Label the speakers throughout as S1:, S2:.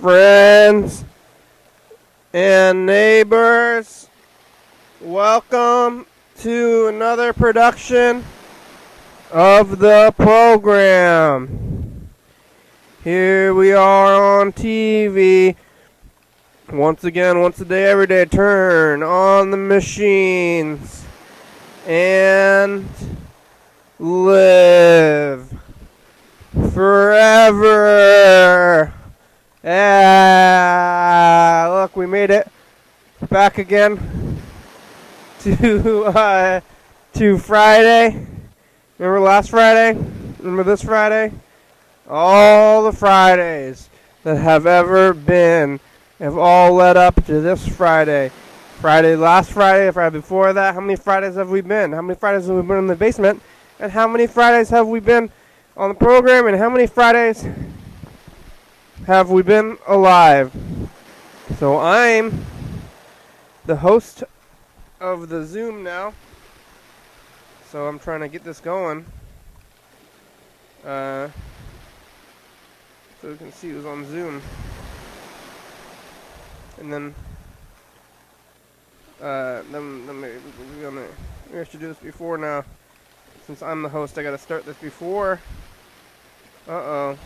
S1: friends and neighbors. Welcome to another production of the program. Here we are on TV. Once again, once a day, every day, turn on the machines and live forever. Look, we made it back again to Friday. Remember last Friday? Remember this Friday? All the Fridays that have ever been have all led up to this Friday. Last Friday, Friday before that. How many Fridays have we been? How many Fridays have we been in the basement? And how many Fridays have we been on the program? And how many Fridays have we been alive? So I'm the host of the Zoom now. So I'm trying to get this going. So you can see who's on Zoom. And then maybe I should do this before now. Since I'm the host, I gotta start this before. Uh-oh.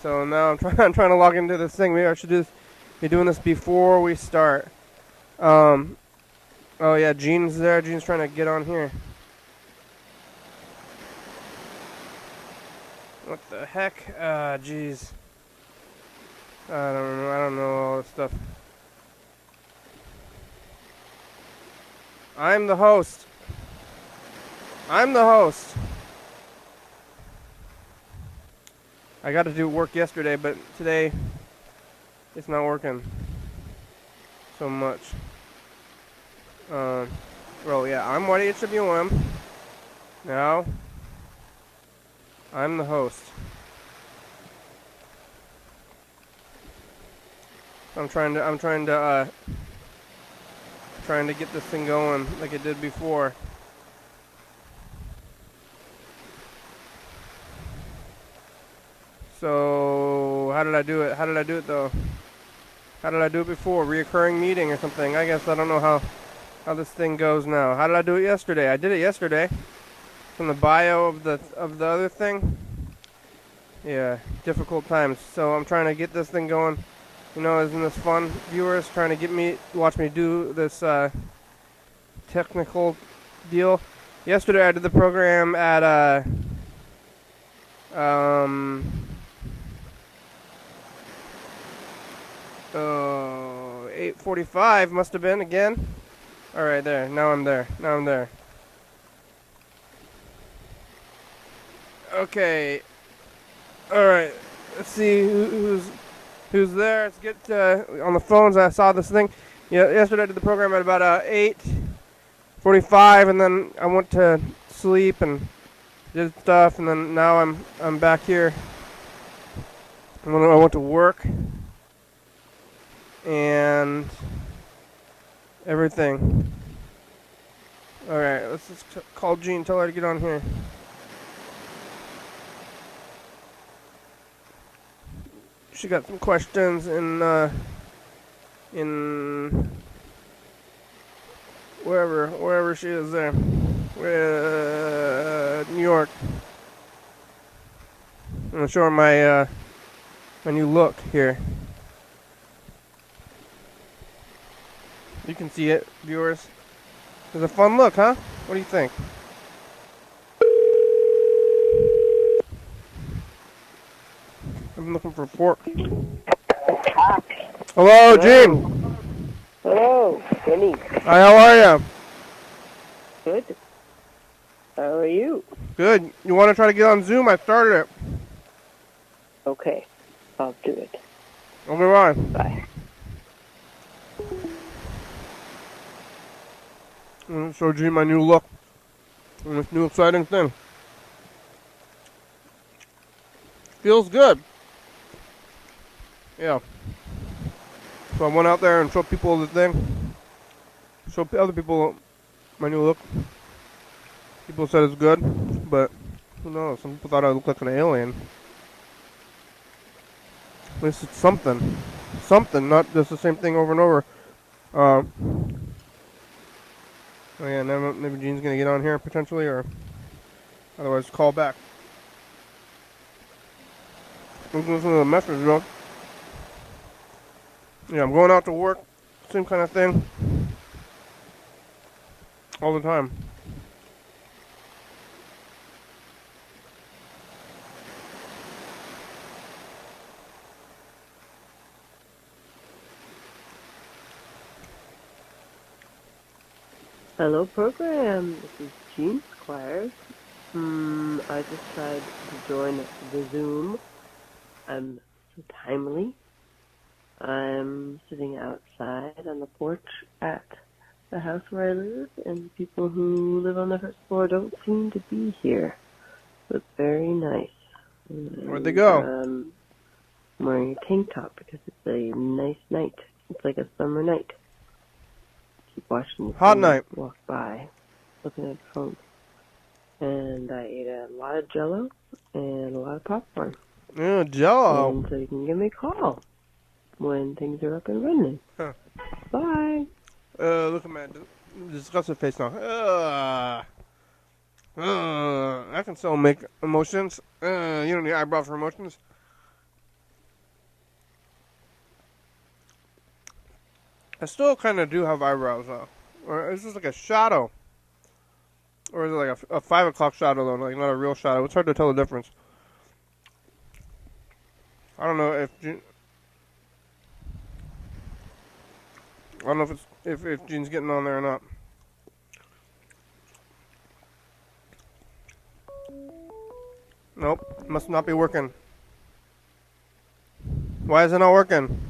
S1: So now I'm trying to log into this thing. Maybe I should be doing this before we start. Oh yeah, Gene's there. Gene's trying to get on here. What the heck? Jeez. I don't know all this stuff. I'm the host. I got to do work yesterday, but today it's not working so much. Well, yeah, I'm YDHWM. Now, I'm the host. I'm trying to get this thing going like it did before. So how did I do it? Though? How did I do it before? Reoccurring meeting or something? I guess I don't know how this thing goes now. How did I do it yesterday? I did it yesterday from the bio of the other thing. Yeah, difficult times. So I'm trying to get this thing going. You know, isn't this fun? Viewers trying to watch me do this technical deal. Yesterday I did the program at 8:45 must have been again. All right, there. Now I'm there. Okay. All right. Let's see who's there. Let's get on the phones. I saw this thing. Yeah, yesterday I did the program at about 8:45, and then I went to sleep and did stuff, and then now I'm back here. And then I went to work and everything. All right, let's just call Jean. Tell her to get on here. She got some questions in wherever she is there. New York. I'm gonna show her my new look here. You can see it, viewers. It's a fun look, huh? What do you think? I'm looking for pork. Hello, Gene.
S2: Hello, Kenny.
S1: Hi, how are you?
S2: Good. How are you?
S1: Good. You want to try to get on Zoom? I started it.
S2: Okay, I'll do it.
S1: Okay, bye.
S2: Bye.
S1: I'm going to show Gene my new look and this new exciting thing. Feels good. Yeah. So I went out there and showed people the thing. Showed other people my new look. People said it's good, but who knows? Some people thought I looked like an alien. At least it's something. Something, not just the same thing over and over. Oh yeah, maybe Gene's gonna get on here potentially, or otherwise call back. Let's listen to the message though. Yeah, I'm going out to work. Same kind of thing. All the time.
S2: Hello, program. This is Gene Squires. I just tried to join the Zoom. I'm so timely. I'm sitting outside on the porch at the house where I live, and the people who live on the first floor don't seem to be here. So it's very nice.
S1: Where'd they go?
S2: I'm wearing a tank top because it's a nice night. It's like a summer night. Keep watching the
S1: Hot night.
S2: walk by, looking at the phone. And I ate a lot of Jell-O and a lot of popcorn.
S1: Yeah, Jell-O.
S2: And so you can give me a call when things are up and running.
S1: Huh.
S2: Bye.
S1: Look at my disgusted face now. I can still make emotions. You don't need eyebrows for emotions. I still kind of do have eyebrows though. Or is this like a shadow? Or is it like a 5 o'clock shadow though, like not a real shadow? It's hard to tell the difference. I don't know if if Gene's getting on there or not. Nope, must not be working. Why is it not working?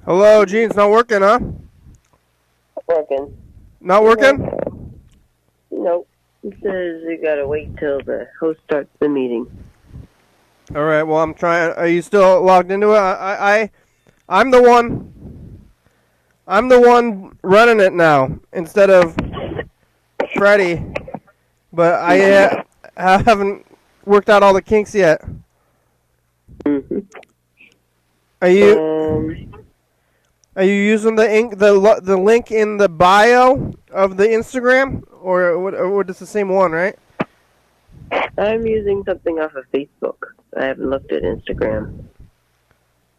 S1: Hello, Gene, it's not working, huh?
S2: Working.
S1: Not working?
S2: Nope. It says you gotta wait till the host starts the meeting.
S1: All right. Well, I'm trying. Are you still logged into it? I'm the one. I'm the one running it now instead of Freddie. But I haven't worked out all the kinks yet.
S2: Mm-hmm.
S1: Are you using the link in the bio of the Instagram, or it's the same one, right?
S2: I'm using something off of Facebook. I haven't looked at Instagram.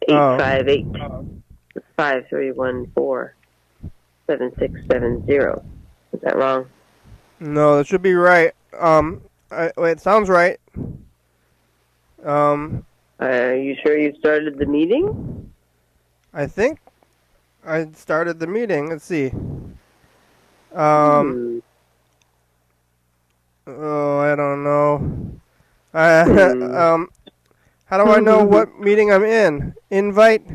S2: 858-5314-7670. Is that wrong?
S1: No, that should be right. It sounds right.
S2: Are you sure you started the meeting?
S1: I think I started the meeting. Let's see. Oh, I don't know. How do I know what meeting I'm in? Invite?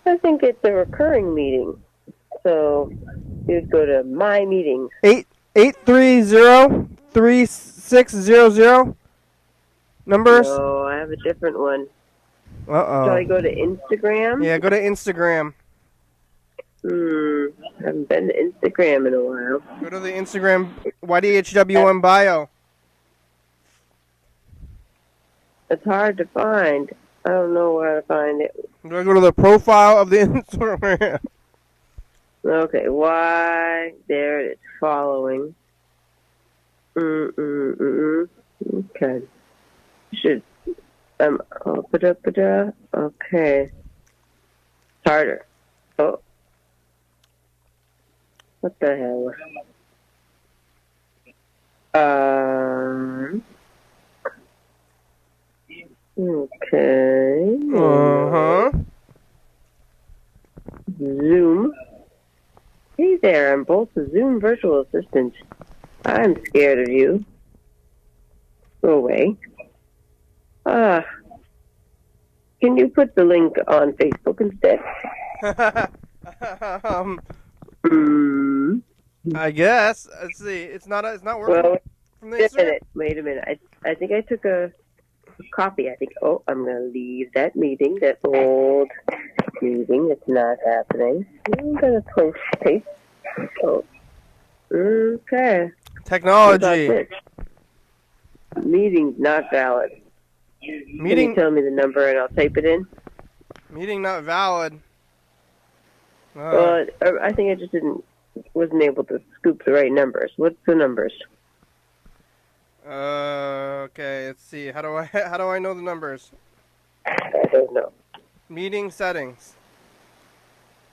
S2: I think it's a recurring meeting. So you'd go to My Meetings.
S1: 830-3600 numbers?
S2: No, I have a different one.
S1: Uh-oh.
S2: Shall I go to Instagram?
S1: Yeah, go to Instagram.
S2: I haven't been to Instagram in a while.
S1: Go to the Instagram YDHWM bio.
S2: It's hard to find. I don't know where to find it.
S1: Do I go to the profile of the Instagram?
S2: Okay, why? There it is. Following. Okay. Should. Okay. It's harder. Oh. What the hell? Okay.
S1: Uh-huh.
S2: Zoom. Hey there, I'm both a Zoom virtual assistant. I'm scared of you. Go away. Can you put the link on Facebook instead?
S1: I guess. Let's see. It's not working.
S2: Well,
S1: from the Instagram?
S2: wait a minute. I think I took a copy. I'm going to leave that meeting, that old meeting. It's not happening. I'm going to post tape. Oh. Okay.
S1: Technology.
S2: Meeting's not valid. Can you tell me the number and I'll type it in?
S1: Meeting not valid.
S2: Well, I think I just wasn't able to scoop the right numbers. What's the numbers?
S1: Okay, let's see. How do I know the numbers?
S2: I don't know.
S1: Meeting settings.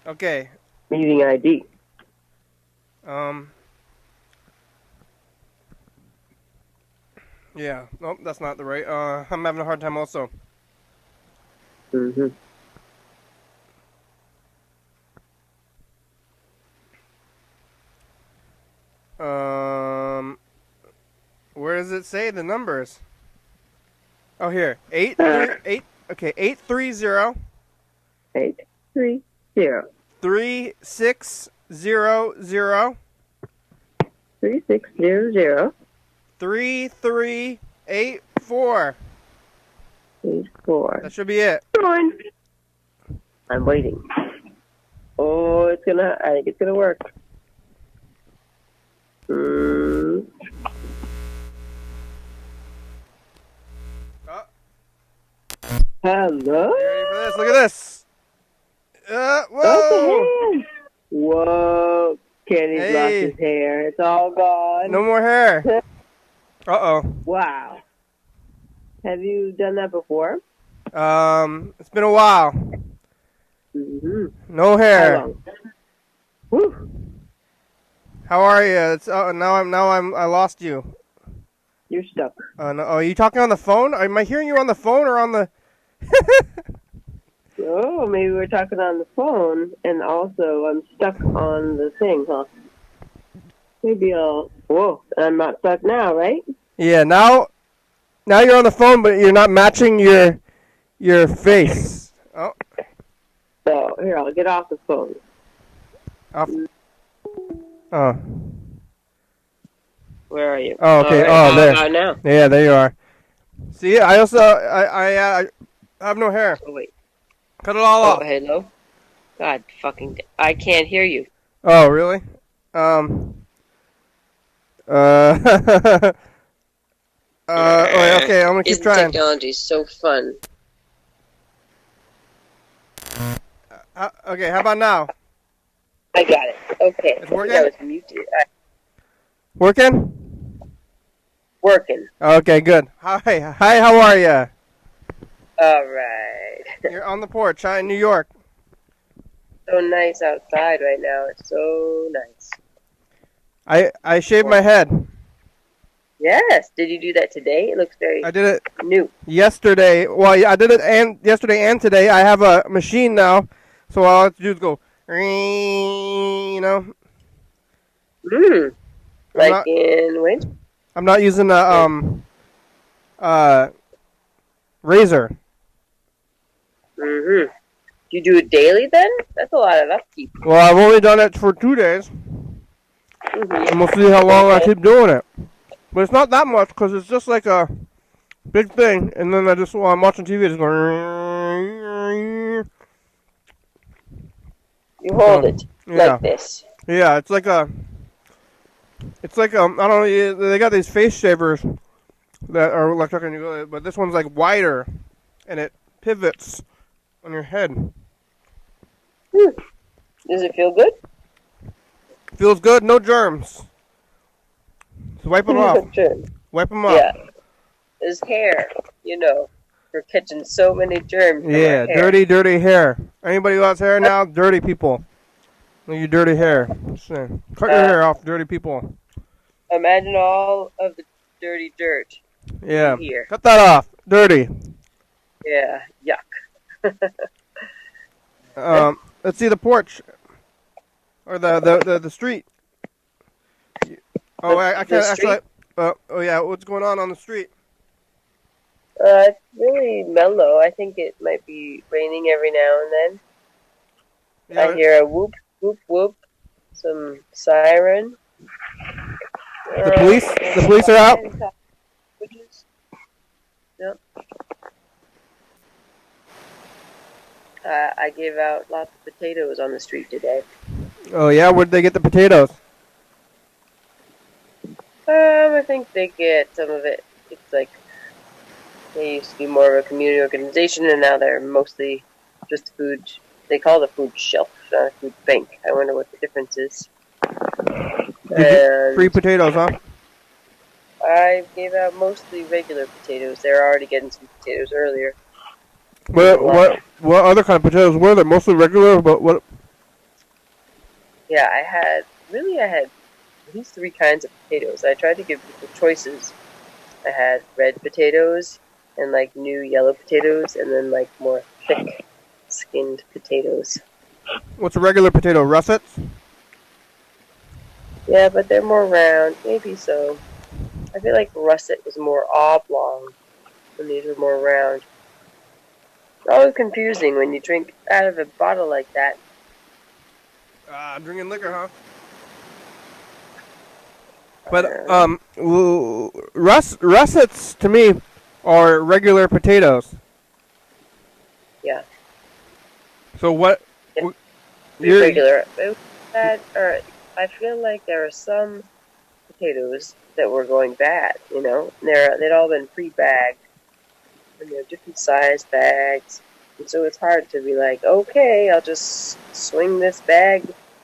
S1: Okay.
S2: Meeting ID.
S1: Yeah. Nope, that's not the right. I'm having a hard time also.
S2: Mhm.
S1: Where does it say the numbers? Oh, here. 838. Okay, 830.
S2: 830.
S1: 3600.
S2: 3600.
S1: 3384.
S2: 84.
S1: That should be it.
S2: Join. I'm waiting. Oh, I think it's gonna work. Hello?
S1: You ready for this? Look at this.
S2: Whoa! Whoa! Kenny's lost his hair. It's all gone.
S1: No more hair. Uh-oh.
S2: Wow. Have you done that before?
S1: It's been a while.
S2: Mm-hmm.
S1: No hair.
S2: How long? Whew.
S1: How are you? I lost you.
S2: You're stuck.
S1: No, are you talking on the phone? Am I hearing you on the phone or on the?
S2: Oh, maybe we're talking on the phone, and also I'm stuck on the thing, huh? Maybe whoa, I'm not stuck now, right?
S1: Yeah, now you're on the phone, but you're not matching your face. Oh.
S2: So, here, I'll get off the phone.
S1: Off. Oh.
S2: Where are you?
S1: Oh, okay.
S2: Right,
S1: there.
S2: Now.
S1: Yeah, there you are. See, I also I have no hair.
S2: Oh, wait.
S1: Cut it all off.
S2: Hello? God fucking... I can't hear you.
S1: Oh, really? Okay, I'm gonna keep trying.
S2: Technology's so fun.
S1: Okay, how about now?
S2: I got it. Okay.
S1: It's working?
S2: I was muted.
S1: Working?
S2: Working.
S1: Okay, good. Hi, how are you?
S2: All right.
S1: You're on the porch, in New York.
S2: So nice outside right now. It's so nice.
S1: I shaved my head.
S2: Yes. Did you do that today? It looks very
S1: I did it
S2: new.
S1: Yesterday. Well, yeah, I did it yesterday and today. I have a machine now, so all I have to do is go, you know.
S2: Like in winter?
S1: I'm not using a razor.
S2: Do you do it daily then? That's a lot of upkeep.
S1: Well, I've only done it for 2 days. And we'll see how long I keep doing it. But it's not that much because it's just like a big thing. And then while I'm watching TV, it's going.
S2: You hold it like this.
S1: Yeah, it's like I don't know. They got these face shavers that are electric, but this one's like wider, and it pivots on your head.
S2: Does it feel good?
S1: Feels good. No germs. So wipe them off. Wipe them off.
S2: Yeah. His hair, for catching so many germs.
S1: Yeah, dirty hair. Anybody who has hair now, dirty people. Look at your dirty hair. Cut your hair off, dirty people.
S2: Imagine all of the dirty dirt.
S1: Yeah.
S2: Here.
S1: Cut that off. Dirty.
S2: Yeah. Yuck.
S1: Let's see the porch. Or the street. Oh, I can't actually. Oh yeah, what's going on the street?
S2: It's really mellow. I think it might be raining every now and then. Yeah, I hear a whoop, whoop, whoop. Some siren.
S1: The police are out.
S2: Yep. I gave out lots of potatoes on the street today.
S1: Oh yeah, where'd they get the potatoes?
S2: I think they get some of it It's like they used to be more of a community organization, and now they're mostly just food. They call it a food shelf, not a food bank. I wonder what the difference is.
S1: Free potatoes, huh?
S2: I gave out mostly regular potatoes. They were already getting some potatoes earlier.
S1: What other kind of potatoes were there? Mostly regular, but what?
S2: Yeah, I had at least 3 kinds of potatoes. I tried to give people choices. I had red potatoes and like new yellow potatoes, and then like more thick skinned potatoes.
S1: What's a regular potato? Russets?
S2: Yeah, but they're more round. Maybe so. I feel like russet was more oblong, and these were more round. It's always confusing when you drink out of a bottle like that.
S1: Drinking liquor, huh? But russets to me are regular potatoes.
S2: Yeah.
S1: So what?
S2: Regular. I feel like there are some potatoes that were going bad. You know, they'd all been pre-bagged, and they're different size bags, and so it's hard to be like, okay, I'll just swing this bag,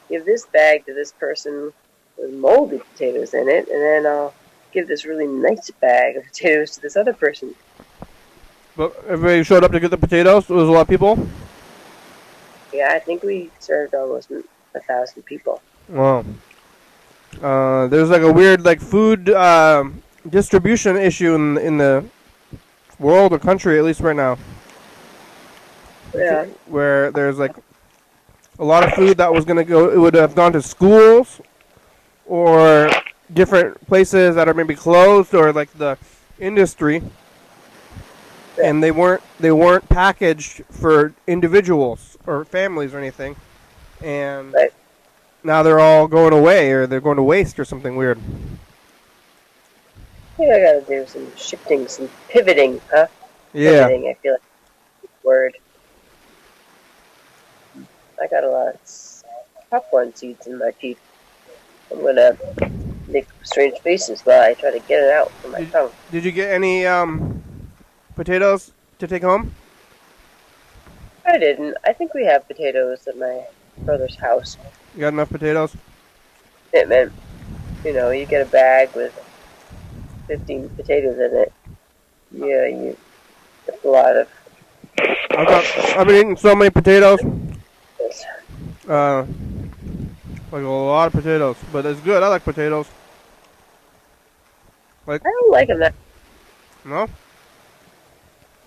S2: give this bag to this person with moldy potatoes in it, and then I'll give this really nice bag of potatoes to this other person.
S1: But everybody showed up to get the potatoes? There was a lot of people?
S2: Yeah, I think we served almost 1,000 people.
S1: Wow. There's like a weird like food distribution issue in the world or country, at least right now.
S2: Yeah.
S1: Where there's like a lot of food that was going to go, it would have gone to schools or different places that are maybe closed, or like the industry, and they weren't packaged for individuals or families or anything, and now they're all going away, or they're going to waste or something weird.
S2: I think I gotta do some shifting, some pivoting, huh?
S1: Yeah.
S2: Pivoting, I feel like that's the word. I got a lot of popcorn seeds in my teeth. I'm gonna make strange faces while I try to get it out from my tongue.
S1: Did you get any potatoes to take home?
S2: I didn't. I think we have potatoes at my brother's house.
S1: You got enough potatoes?
S2: It meant, you get a bag with 15 potatoes in it. Yeah, that's a lot of.
S1: I've been eating so many potatoes. Like a lot of potatoes, but it's good. I like potatoes.
S2: I don't like them that.
S1: No?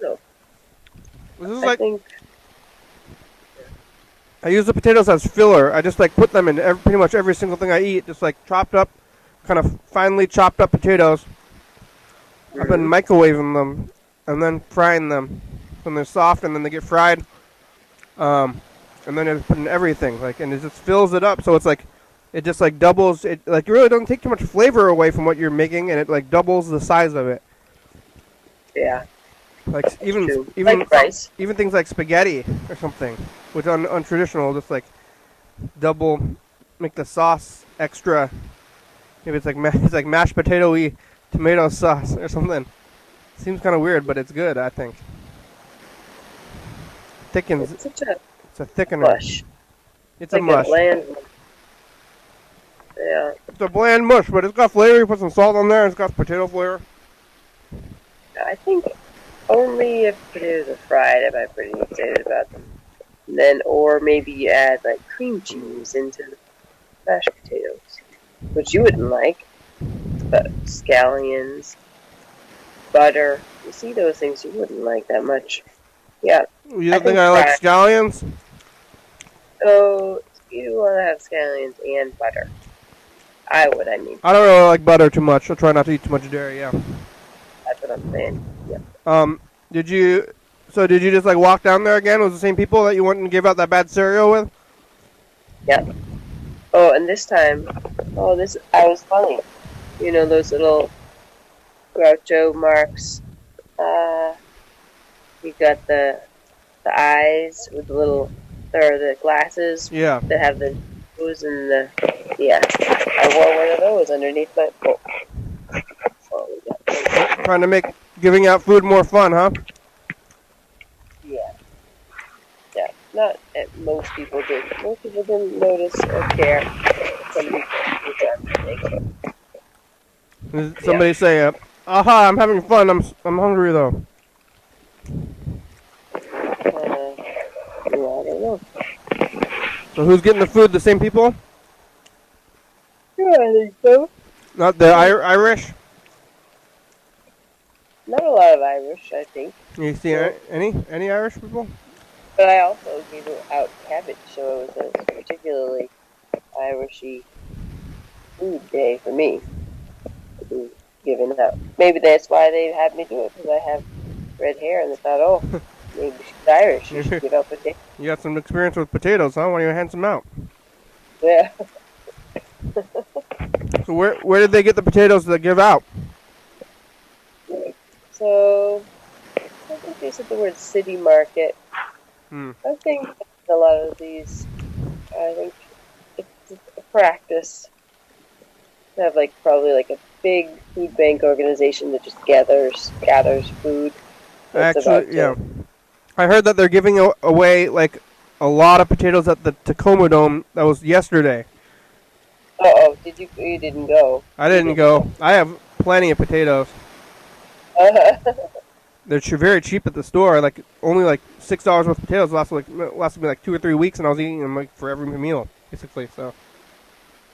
S2: No.
S1: This is I use the potatoes as filler. I just like put them in pretty much every single thing I eat. Just like chopped up, kind of finely chopped up potatoes. I've been microwaving them and then frying them when they're soft, and then they get fried. And then I just put in everything, and it just fills it up. So it's like, it just like doubles. It like you really don't take too much flavor away from what you're making, and it like doubles the size of it.
S2: Yeah.
S1: Like even things like spaghetti or something, which untraditional, just like double, make the sauce extra. Maybe it's like mashed potato-y tomato sauce or something. Seems kind of weird, but it's good, I think. Thickens. It's a thickener.
S2: Mush.
S1: It's like a mush.
S2: Yeah.
S1: It's a bland mush, but it's got flavor. You put some salt on there, and it's got potato flavor.
S2: I think only if potatoes are fried am I pretty excited about them. And then, or maybe you add like cream cheese into the mashed potatoes, which you wouldn't like. But scallions, butter, you see those things you wouldn't like that much. Yeah.
S1: You don't think I like scallions?
S2: So you want to have scallions and butter. I don't
S1: really like butter too much. I'll try not to eat too much dairy, yeah.
S2: That's what I'm saying. Yeah.
S1: Did you just like walk down there again? Was it the same people that you went and gave out that bad cereal with?
S2: Yeah. Oh, and this time, I was funny. You know those little Groucho marks? You got the eyes with the little, or the glasses.
S1: Yeah.
S2: That have the nose and the, yeah. I wore one of those underneath my, oh, we got
S1: Trying to make giving out food more fun, huh?
S2: Yeah. Yeah. Not most people did. Most people didn't notice or care. Some people did.
S1: Somebody say, "Aha! I'm having fun. I'm hungry though."
S2: Yeah, I don't know.
S1: So who's getting the food? The same people?
S2: Yeah, I think so.
S1: Not the Irish?
S2: Not a lot of Irish, I think.
S1: You see any Irish people?
S2: But I also gave out cabbage, so it was a particularly Irishy food day for me to be given out. Maybe that's why they had me do it, because I have red hair, and they thought, oh, maybe she's Irish, she should give out potatoes.
S1: You got some experience with potatoes, huh? Why don't you hand some out?
S2: Yeah.
S1: So where did they get the potatoes to give out?
S2: So, I think they said the word city market. I think a lot of these, I think it's a practice to have probably a big food bank organization that just gathers food.
S1: Actually, yeah. I heard that they're giving away a lot of potatoes at the Tacoma Dome. That was yesterday.
S2: Oh, you didn't go?
S1: I didn't go. I have plenty of potatoes. They're very cheap at the store. Only $6 worth of potatoes lasted me 2 or 3 weeks, and I was eating them for every meal, basically. So.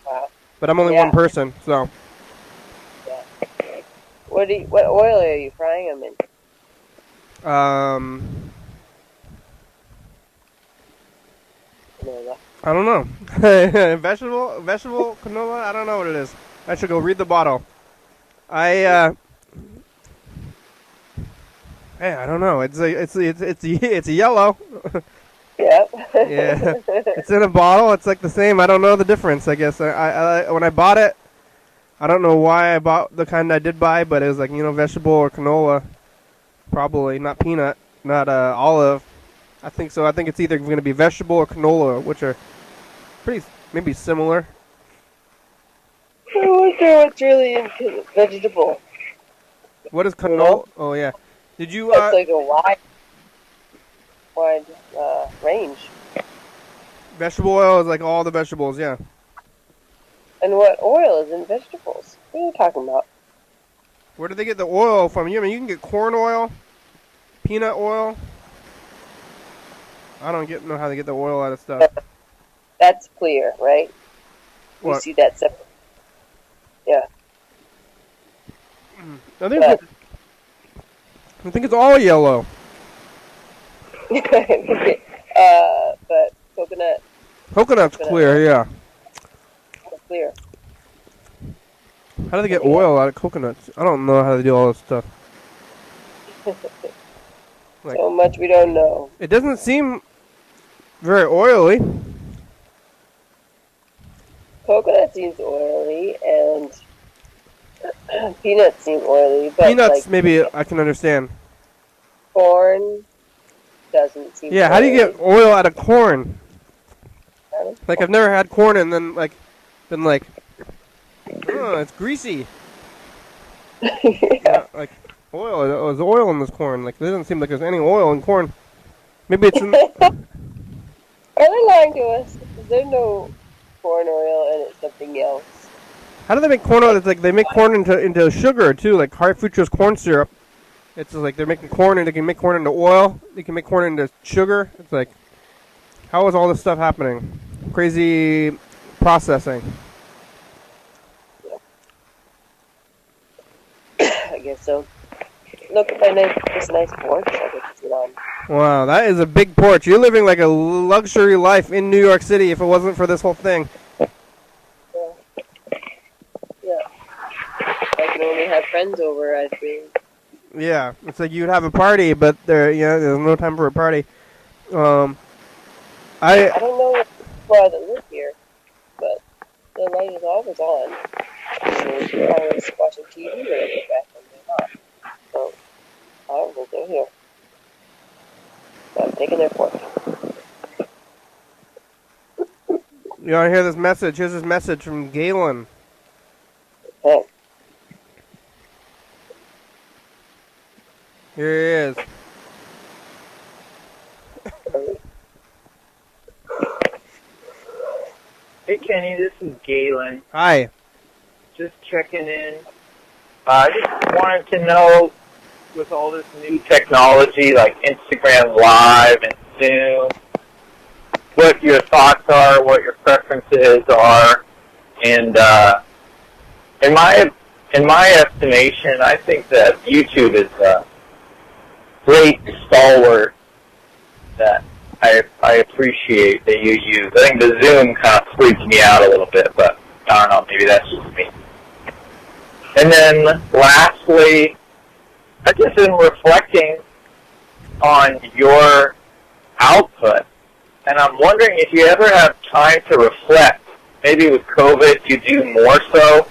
S2: Wow.
S1: But I'm only one person, so.
S2: Yeah. What oil are you frying them in? Canola.
S1: I don't know. vegetable canola. I don't know what it is. I should go read the bottle. Hey, I don't know. It's a yellow.
S2: Yeah.
S1: Yeah. It's in a bottle. It's the same. I don't know the difference. I guess I when I bought it, I don't know why I bought the kind I did buy, but it was vegetable or canola, probably not peanut, not olive. I think so. I think it's either going to be vegetable or canola, which are maybe similar.
S2: I wonder what's really in vegetable.
S1: What is canola? Oh yeah. Did you?
S2: It's a wide range.
S1: Vegetable oil is all the vegetables, yeah.
S2: And what oil is in vegetables? What are you talking about?
S1: Where do they get the oil from? You can get corn oil, peanut oil. I don't know how they get the oil out of stuff.
S2: That's clear, right?
S1: What?
S2: You see that separate. Yeah.
S1: I think it's all yellow.
S2: But coconut.
S1: Coconut's clear, yeah.
S2: Clear.
S1: How do they get oil out of coconuts? I don't know how they do all this stuff.
S2: So much we don't know.
S1: It doesn't seem very oily.
S2: Coconut seems oily, and peanuts seem oily. But
S1: Peanuts, maybe I can understand.
S2: Corn doesn't seem.
S1: Yeah,
S2: oily.
S1: how do you get oil out of corn? I've never had corn and then been oh, it's greasy.
S2: Yeah.
S1: Oil. There's oil in this corn. There doesn't seem like there's any oil in corn. Maybe it's in.
S2: Are they lying to us? There's no corn oil and it's something else.
S1: How do they make corn oil? It's they make corn into sugar too, high fructose corn syrup. It's just they're making corn and they can make corn into oil. They can make corn into sugar. It's how is all this stuff happening? Crazy processing.
S2: I guess so. Look at this nice porch I get to sit on.
S1: Wow, that is a big porch. You're living a luxury life in New York City if it wasn't for this whole thing.
S2: Yeah. I can only have friends over, I think.
S1: Yeah, it's you'd have a party, but there's no time for a party. I
S2: don't know what people are that live here, but the light is always on. So they're always watching TV when I get back when they're not. So I don't think they're here. But I'm taking their porch.
S1: You want to hear this message? Here's this message from Galen.
S2: Okay.
S1: Here he is.
S3: Hey Kenny, this is Galen.
S1: Hi.
S3: Just checking in. I just wanted to know, with all this new technology like Instagram Live and Zoom, what your thoughts are, what your preferences are, and in my estimation, I think that YouTube is a great stalwart that I appreciate that you use. I think the Zoom kind of freaks me out a little bit, but I don't know, maybe that's just me. And then lastly, I've just been reflecting on your output, and I'm wondering if you ever have time to reflect. Maybe with COVID you do more so,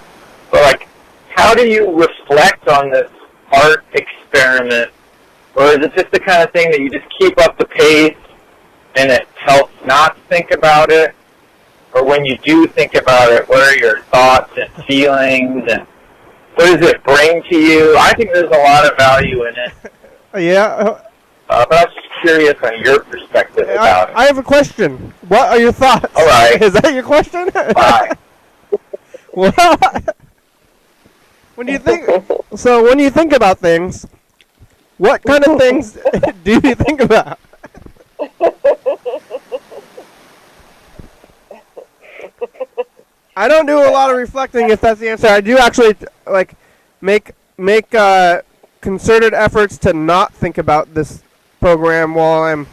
S3: but like, how do you reflect on this art experiment? Or is it just the kind of thing that you just keep up the pace and it helps not think about it? Or when you do think about it, what are your thoughts and feelings, and what does it bring to you? I think there's a lot of value in it.
S1: Yeah.
S3: But I was just curious on your perspective about it.
S1: I have a question. What are your thoughts?
S3: All right.
S1: Is that your question?
S3: Bye.
S1: Well, when you think about things, what kind of things do you think about? I don't do a lot of reflecting, if that's the answer. I do actually make concerted efforts to not think about this program while I'm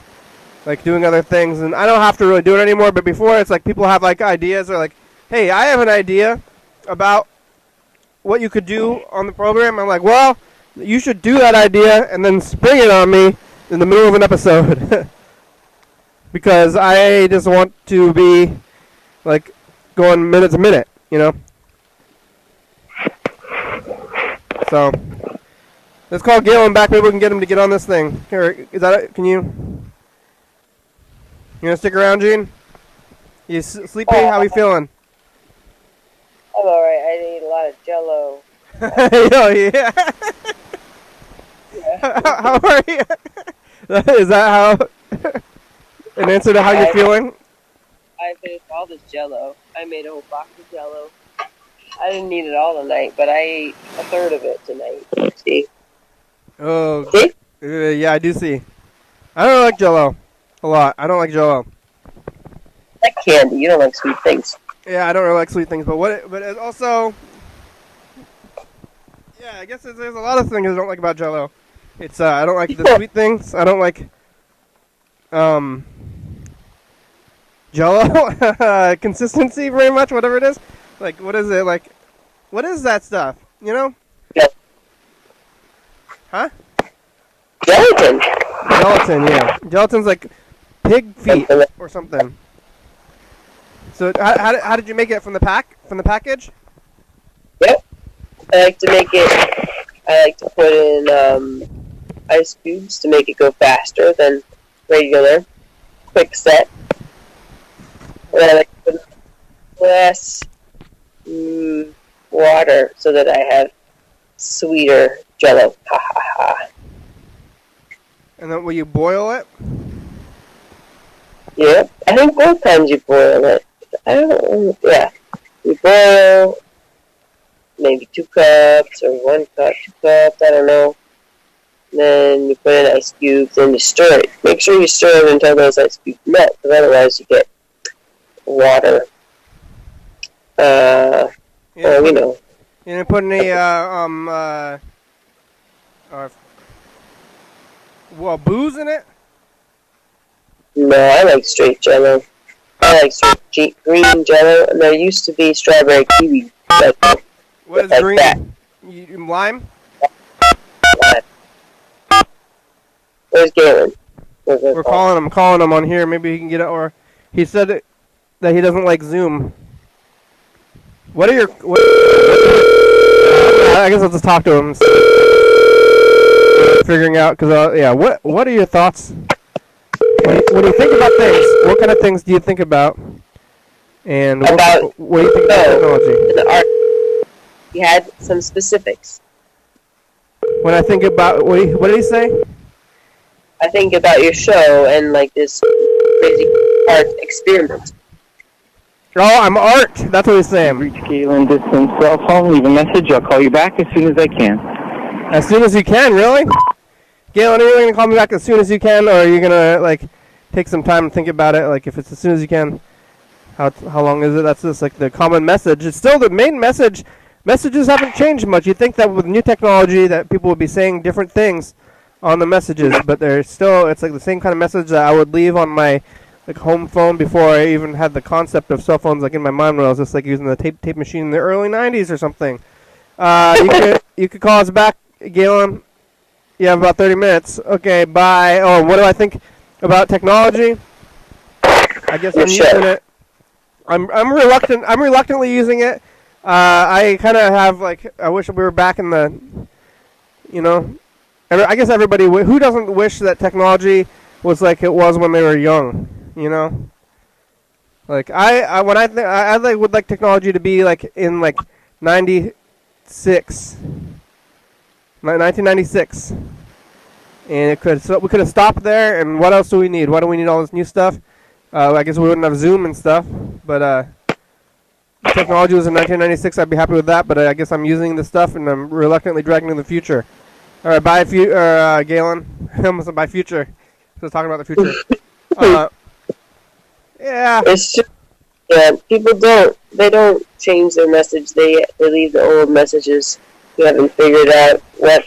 S1: doing other things, and I don't have to really do it anymore. But before, it's like people have ideas, or hey, I have an idea about what you could do on the program. I'm like, well, you should do that idea and then spring it on me in the middle of an episode. Because I just want to be going minute to minute, So let's call Galen back. Maybe we can get him to get on this thing. Here, is that it? You gonna stick around, Gene? You sleepy? How we feeling?
S2: I'm alright. I ate a lot of Jell-O.
S1: Oh, yeah. How are you? Is that how? An answer to how you're feeling?
S2: I finished all this Jell-O. I made a whole box of Jell-O. I didn't eat it all tonight, but I ate a third of it tonight. See?
S1: Oh,
S2: see?
S1: Yeah, I do see. I don't like Jell-O a lot. I don't like Jell-O.
S2: Like candy. You don't like sweet things.
S1: Yeah, I don't really like sweet things, but it also, yeah, I guess there's a lot of things I don't like about Jell-O. It's I don't like the sweet things. I don't like Jell-O consistency very much. Whatever it is, what is it like? What is that stuff?
S2: Yeah.
S1: Huh?
S2: Gelatin.
S1: Gelatin, yeah. Gelatin's like pig feet or something. So how did you make it from the package?
S2: Yep. I like to put in ice cubes to make it go faster than regular quick set. And I like to put less water so that I have sweeter Jell-O. Ha ha ha.
S1: And then will you boil it?
S2: Yep. I think both times you boil it. I don't know. Yeah. You boil maybe 2 cups or 1 cup, 2 cups, I don't know. Then you put in ice cubes and you stir it. Make sure you stir it until those ice cubes melt, because otherwise you get water. You
S1: didn't put any booze in it?
S2: No, I like straight Jell-O. I like straight green Jell-O, and there used to be strawberry kiwi.
S1: What is green? Lime?
S2: Lime. Where's Galen?
S1: We're calling him on here. Maybe he can get it. Or he said that he doesn't like Zoom. What are your? I guess I'll just talk to him. Figuring out, because yeah. What are your thoughts? When you think about things, what kind of things do you think about? And what do you think about technology?
S2: The art. You had some specifics.
S1: when I think about what did he say?
S2: I think about your show and like this crazy art experiment.
S1: Oh, I'm Art. That's what he's saying.
S3: Reach Galen distance cell phone. Leave a message. I'll call you back as soon as I can.
S1: As soon as you can, really? Galen, are you going to call me back as soon as you can, or are you going to, like, take some time and think about it? Like, if it's as soon as you can, how long is it? That's just, like, the common message. It's still the main message. Messages haven't changed much. You'd think that with new technology that people would be saying different things on the messages, but they're still, it's like the same kind of message that I would leave on my, like, home phone before I even had the concept of cell phones, like, in my mind when I was just, like, using the tape machine in the early 90s or something. You could call us back, Galen. You have about 30 minutes. Okay, bye. Oh, what do I think about technology? I guess I'm using it. I'm reluctantly using it. I kind of have, like, I wish we were back in the, you know, I guess everybody, who doesn't wish that technology was like it was when they were young, you know? Like, I would like technology to be, like, in, like, 1996. And we could have stopped there, and what else do we need? Why do we need all this new stuff? I guess we wouldn't have Zoom and stuff, but if technology was in 1996, I'd be happy with that, but I guess I'm using this stuff, and I'm reluctantly dragging it in the future. All right, bye, Galen. I almost said bye, future. So talking about the future. Yeah.
S2: It's just, people don't change their message. They leave the old messages. You haven't figured out what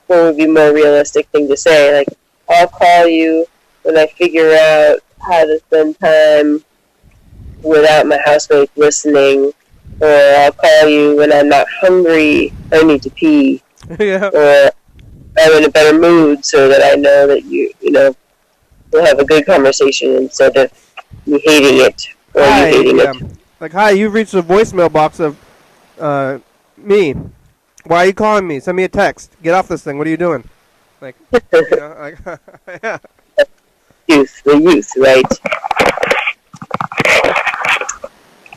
S2: would be more realistic thing to say. Like, I'll call you when I figure out how to spend time without my housemates listening, or I'll call you when I'm not hungry, I need to pee,
S1: Yeah.
S2: or I'm in a better mood so that I know that we'll have a good conversation instead of me hating it or you hating it.
S1: Like, hi, you've reached the voicemail box of me. Why are you calling me? Send me a text. Get off this thing. What are you doing? Like, yeah.
S2: The youth, right?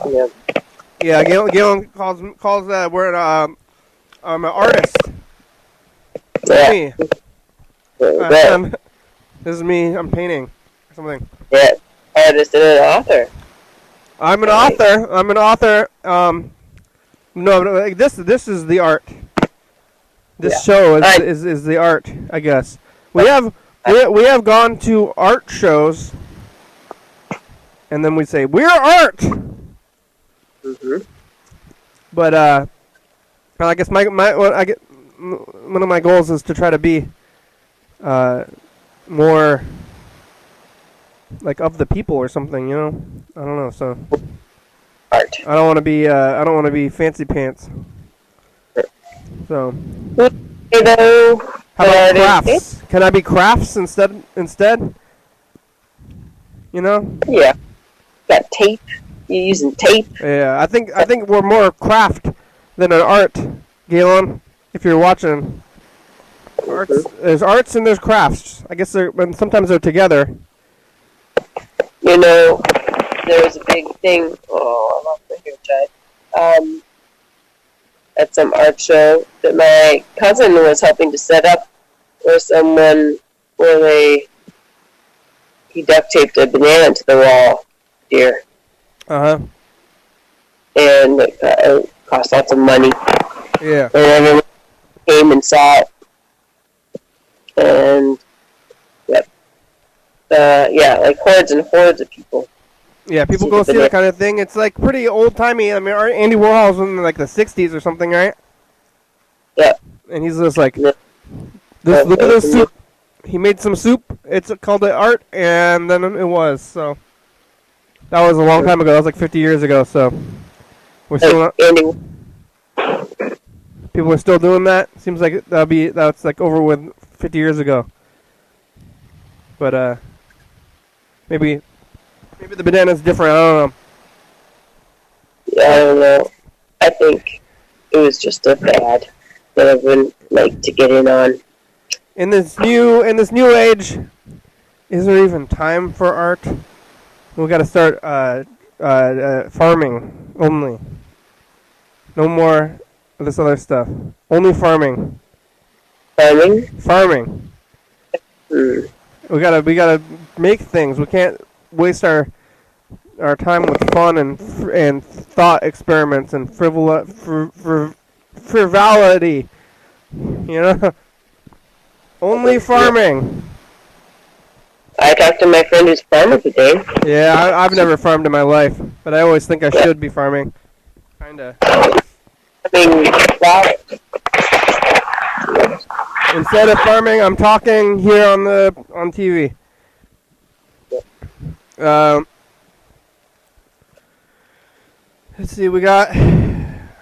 S2: Yeah.
S1: Yeah, Galen calls that we're I'm an artist.
S2: Yeah.
S1: Me. This is me. I'm painting or something.
S2: Yeah, artist and an author.
S1: I'm an author. No, this is the art. This show is the art, I guess. We have gone to art shows, and then we say we're art.
S2: Mm-hmm.
S1: But I guess one of my goals is to try to be more like of the people or something, you know. I don't know. So
S2: Art.
S1: I don't want to be fancy pants. So how about crafts? Can I be crafts instead? You know?
S2: Yeah. Got tape. You're using tape.
S1: Yeah, I think we're more craft than an art, Galen. If you're watching, there's arts and there's crafts. I guess sometimes they're together.
S2: You know, there was a big thing. Oh, I lost my hair, Chad. At some art show that my cousin was helping to set up, where he duct taped a banana to the wall. Dear.
S1: Uh-huh.
S2: And it cost lots of money.
S1: Yeah.
S2: And everyone came and saw it. And, like hordes and hordes of people.
S1: Yeah, people go see that kind of thing. It's like pretty old-timey. I mean, Andy Warhol's in like the 60s or something, right?
S2: Yeah.
S1: And he's just like, look at this soup. He made some soup. It's called it art, and then it was, so. That was a long time ago. That was like 50 years ago, so. We're still people are still doing that. Seems like that's like over with 50 years ago. But, maybe the banana's different. I don't know.
S2: Yeah, I don't know. I think it was just a fad that I wouldn't like to get in on.
S1: In this new age, is there even time for art? We got to start farming only. No more of this other stuff. Only farming.
S2: Farming?
S1: Farming.
S2: Mm.
S1: We gotta make things. We can't waste our time with fun and thought experiments and frivolity. You know, only farming.
S2: I talked to my friend who's a farmer today.
S1: Yeah, I've never farmed in my life, but I always think I should be farming. Kinda.
S2: I mean, wow.
S1: Instead of farming, I'm talking here on TV. Let's see, we got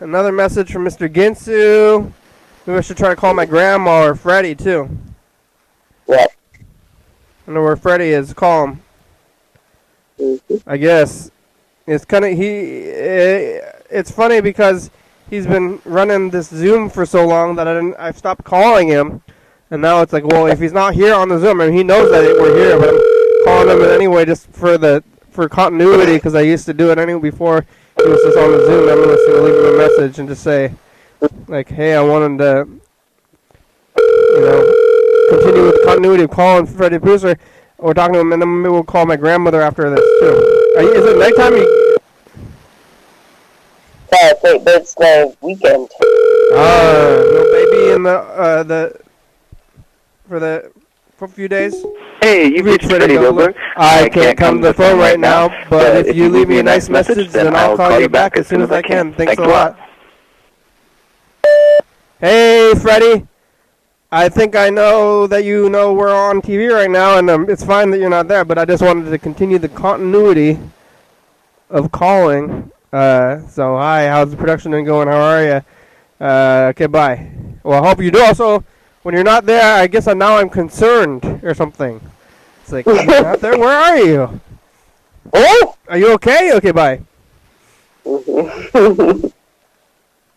S1: another message from Mr. Ginsu. Maybe I should try to call my grandma or Freddie too.
S2: What?
S1: I know where Freddie is. Call him.
S2: Mm-hmm.
S1: I guess it's kind of it's funny because he's been running this Zoom for so long that I stopped calling him, and now it's like, well, if he's not here on the Zoom, I mean, he knows that we're here, but I'm calling him anyway just for continuity because I used to do it anyway before he was just on the Zoom. I'm going to leave him a message and just say, like, hey, I wanted to, continue with the continuity of calling Freddie Brewster or talking to him, and then maybe we'll call my grandmother after this too. Is it nighttime?
S2: But it's my weekend.
S1: No baby in for a few days.
S4: Hey, you've reached Freddie Wilbur.
S1: I can't come to the phone right now, but if you leave me a nice message, then I'll call you back as soon as I can. Thanks a lot. Hey, Freddie. I think I know that you know we're on TV right now, and it's fine that you're not there, but I just wanted to continue the continuity of calling. So, hi, how's the production going? How are you? Okay, bye. Well, I hope you do. Also, when you're not there, I guess now I'm concerned or something. It's like, you're not there? Where are you?
S2: Oh!
S1: Are you okay? Okay, bye.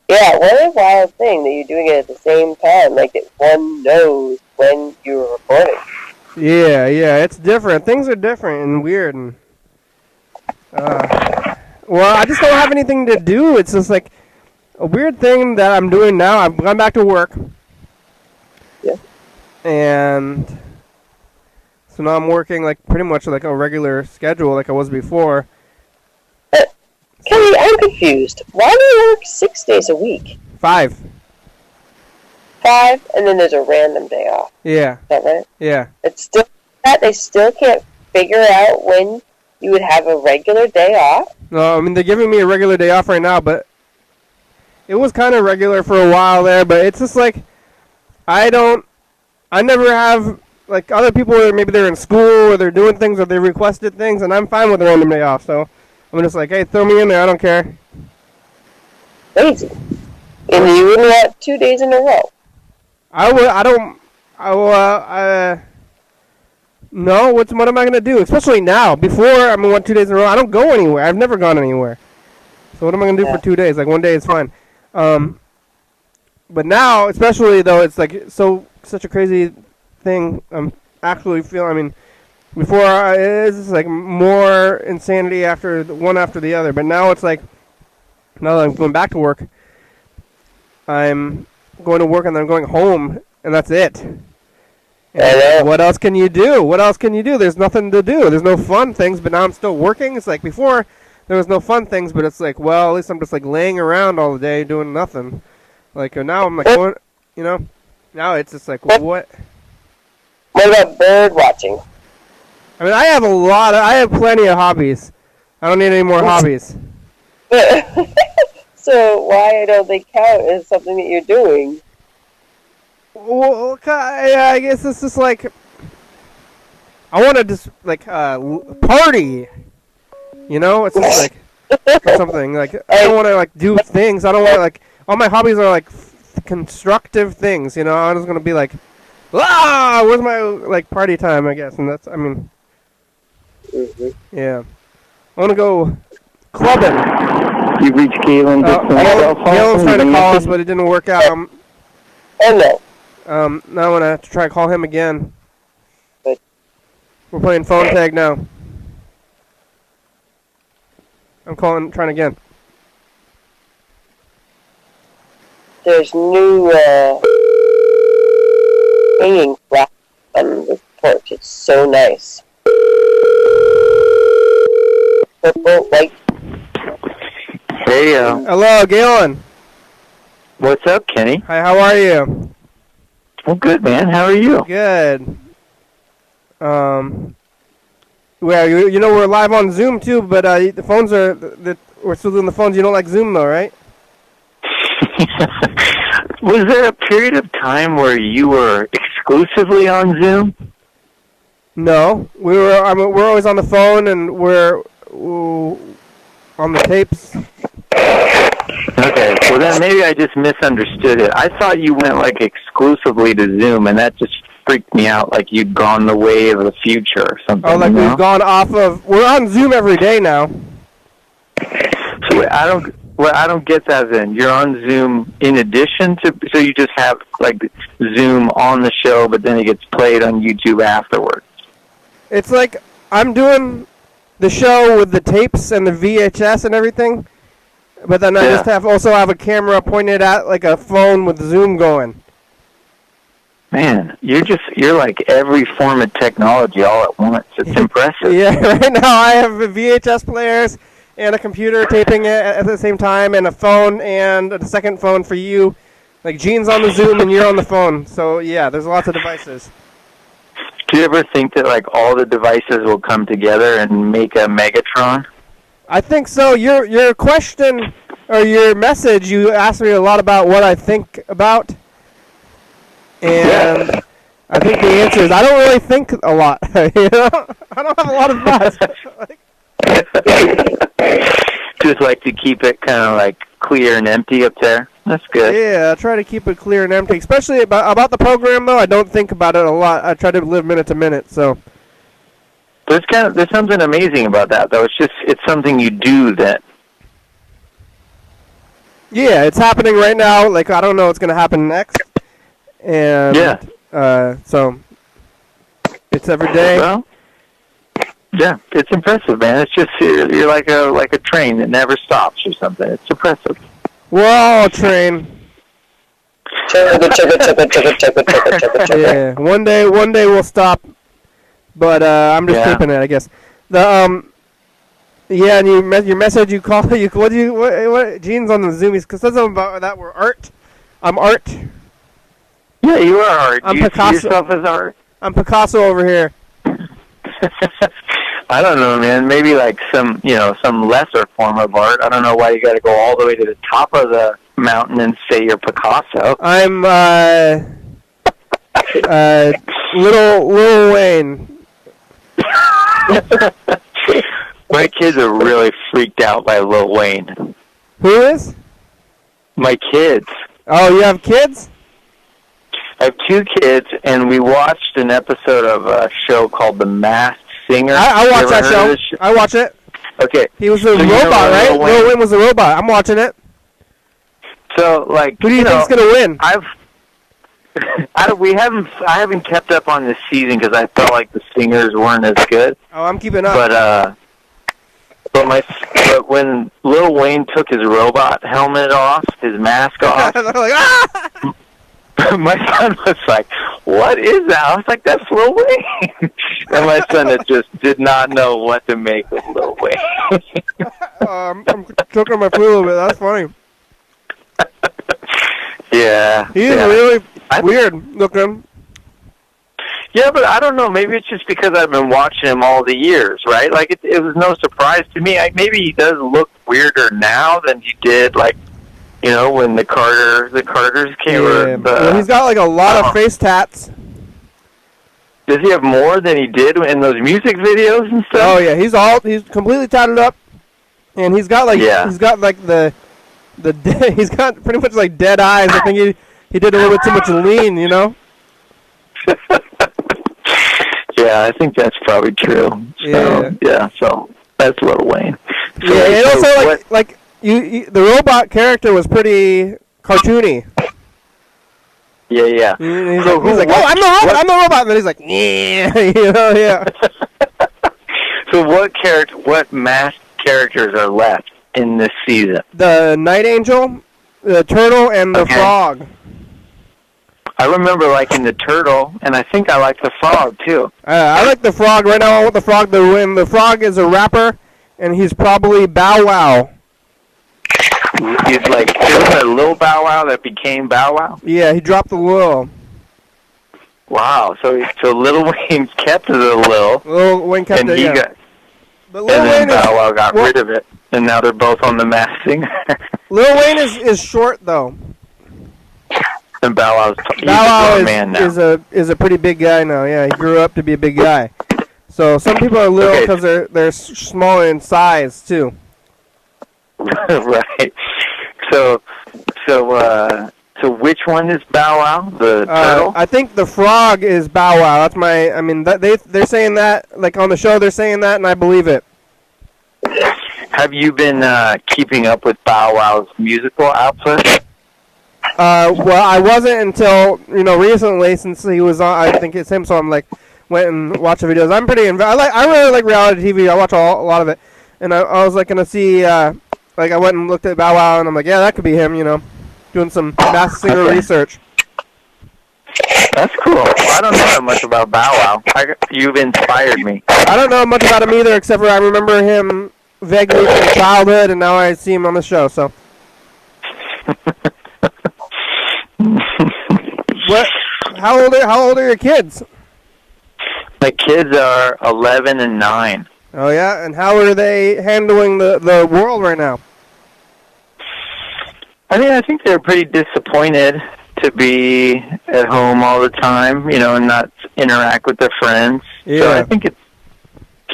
S2: Yeah, what a wild thing that you're doing it at the same time. Like, that one knows when you're recording.
S1: Yeah, it's different. Things are different and weird. And well, I just don't have anything to do. It's just like a weird thing that I'm doing now. I've gone back to work.
S2: Yeah.
S1: And so now I'm working like pretty much like a regular schedule like I was before.
S2: Kelly, I'm confused. Why do you work 6 days a week?
S1: 5.
S2: 5, and then there's a random day off.
S1: Yeah.
S2: Is that right?
S1: Yeah.
S2: It's still that they still can't figure out when you would have a regular day off.
S1: No, I mean they're giving me a regular day off right now, but it was kind of regular for a while there. But it's just like I never have like other people. Maybe they're in school or they're doing things or they requested things, and I'm fine with a random day off. So I'm just like, hey, throw me in there. I don't care.
S2: Crazy. And you wouldn't want 2 days in a row.
S1: No, what am I going to do? Especially now. Before, I went 2 days in a row. I don't go anywhere. I've never gone anywhere. So what am I going to do for 2 days? Like, 1 day is fine. But now, especially, though, it's like such a crazy thing. I'm actually feeling, before, it's just like more insanity after one after the other. But now it's like, now that I'm going back to work, I'm going to work and then I'm going home, and that's it. And what else can you do? There's nothing to do. There's no fun things, but now I'm still working. It's like before, there was no fun things, but it's like, well, at least I'm just like laying around all the day doing nothing. Like, now I'm like going, now it's just like, what?
S2: What about bird watching?
S1: I have plenty of hobbies. I don't need any more hobbies.
S2: So why don't they count as something that you're doing?
S1: Well, I guess it's just like I want to just like party, It's just like or something like I don't want to like do things. I don't want to like all my hobbies are like constructive things. I'm just gonna be like, where's my like party time? I guess, and that's yeah. I want to go clubbing.
S4: You reached Galen.
S1: Galen's trying to call us, but it didn't work out.
S2: Hello.
S1: Now I want to try to call him again.
S2: Good.
S1: We're playing phone tag now. I'm trying again.
S2: There's new hanging flat on the porch. It's so nice. Purple, white.
S4: Hey,
S1: Hello, Galen.
S4: what's up, Kenny?
S1: Hi, how are you?
S4: Well, good, man. How are you?
S1: Good. Well, you know we're live on Zoom too, but the phones are we're still doing the phones. You don't like Zoom though, right?
S4: Was there a period of time where you were exclusively on Zoom?
S1: No, we're always on the phone and we're on the tapes.
S4: Okay, well then maybe I just misunderstood it. I thought you went like exclusively to Zoom, and that just freaked me out, like you'd gone the way of the future or something.
S1: Oh, like
S4: you know?
S1: we've gone off of. We're on Zoom every day now.
S4: So wait, I don't get that. Then you're on Zoom in addition to, so you just have like Zoom on the show, but then it gets played on YouTube afterwards.
S1: It's like I'm doing the show with the tapes and the VHS and everything, but then I just also have a camera pointed at like a phone with Zoom going.
S4: Man, you're like every form of technology all at once. It's impressive.
S1: Yeah, right now I have VHS players and a computer taping it at the same time, and a phone and a second phone for you. Like Gene's on the Zoom and you're on the phone. So yeah, there's lots of devices.
S4: Do you ever think that like all the devices will come together and make a Megatron?
S1: I think so. Your question or your message, you asked me a lot about what I think about. And I think the answer is I don't really think a lot. You know? I don't have a lot of thoughts.
S4: Just like to keep it kind of like clear and empty up there. That's good.
S1: Yeah, I try to keep it clear and empty. Especially about the program, though, I don't think about it a lot. I try to live minute to minute. So
S4: there's something amazing about that, though. It's something you do that.
S1: Yeah, it's happening right now. Like I don't know what's gonna happen next. And so it's every day.
S4: Well, yeah, it's impressive, man. It's just you're like a train that never stops or something. It's impressive.
S1: Whoa, train. Yeah, one day we'll stop, but I'm just keeping it, I guess. The yeah, and your message you call what Gene's on the Zoom. He says something about that we're art. I'm art.
S4: Yeah, you are art.
S1: I'm
S4: you
S1: Picasso.
S4: See yourself as art.
S1: I'm Picasso over here.
S4: I don't know, man. Maybe like some lesser form of art. I don't know why you got to go all the way to the top of the mountain and say you're Picasso.
S1: I'm Lil Wayne.
S4: My kids are really freaked out by Lil Wayne.
S1: Who is?
S4: My kids.
S1: Oh, you have kids?
S4: I have 2 kids, and we watched an episode of a show called The Masked Singer.
S1: I watch that show. I watch it.
S4: Okay.
S1: He was a robot, right? Lil Wayne was a robot. I'm watching it.
S4: So, like,
S1: who do you think's gonna win?
S4: I haven't kept up on this season because I felt like the singers weren't as good.
S1: Oh, I'm keeping up.
S4: But when Lil Wayne took his robot helmet off, his mask off,
S1: like, ah!
S4: my son was like, "What is that?" I was like, "That's Lil Wayne." And my son just did not know what to make with Lil Wayne.
S1: I'm choking on my food a little bit. That's funny.
S4: Yeah.
S1: He's really weird looking.
S4: Yeah, but I don't know. Maybe it's just because I've been watching him all the years, right? Like, it was no surprise to me. Maybe he does look weirder now than he did, like, you know, when the Carters came.
S1: Yeah, well, he's got, like, a lot of face tats.
S4: Does he have more than he did in those music videos and stuff?
S1: Oh, yeah. He's completely tatted up. And he's got, like, he's got, like, he's got pretty much, like, dead eyes. I think he did a little bit too much lean, you know?
S4: Yeah, I think that's probably true. So, so that's Lil Wayne. So,
S1: yeah, and also, like you, the robot character was pretty cartoony.
S4: Yeah.
S1: He's like, oh, I'm the robot, and then he's like, yeah, you know, yeah.
S4: So what masked characters are left in this season?
S1: The Night Angel, the Turtle, and the Frog.
S4: I remember liking the turtle, and I think I like the frog too.
S1: I like the frog right now. I want the frog to win. The frog is a rapper, and he's probably Bow Wow.
S4: He's like, isn't it Lil Bow Wow that became Bow Wow?
S1: Yeah, he dropped the Lil.
S4: Wow, so Lil Wayne kept the Lil.
S1: Lil Wayne kept
S4: and
S1: it,
S4: he
S1: yeah.
S4: got,
S1: But Lil
S4: and then
S1: Wayne
S4: Bow Wow got rid of it, and now they're both on The Masked Singer.
S1: Lil Wayne is short though.
S4: And Bow Wow's he's
S1: Bow Wow
S4: a man now.
S1: is a pretty big guy now. Yeah, he grew up to be a big guy. So some people are little because they're smaller in size too.
S4: Right. So which one is Bow Wow? The turtle?
S1: I think the frog is Bow Wow. That's my. I mean, they're saying that like on the show. They're saying that, and I believe it.
S4: Have you been keeping up with Bow Wow's musical output?
S1: Well, I wasn't until recently, since he was on. I think it's him, so I'm like went and watched the videos. I'm pretty. I really like reality TV. I watch a lot of it, and I was like gonna see. Like I went and looked at Bow Wow, and I'm like, yeah, that could be him. Doing some Masked Singer research.
S4: That's cool. Well, I don't know that much about Bow Wow. You've inspired me.
S1: I don't know much about him either, except for I remember him vaguely from childhood, and now I see him on the show. So. What? How old are your kids?
S4: My kids are 11 and 9.
S1: Oh yeah, and how are they handling the world right now?
S4: I mean, I think they're pretty disappointed to be at home all the time, and not interact with their friends.
S1: Yeah.
S4: So I think it's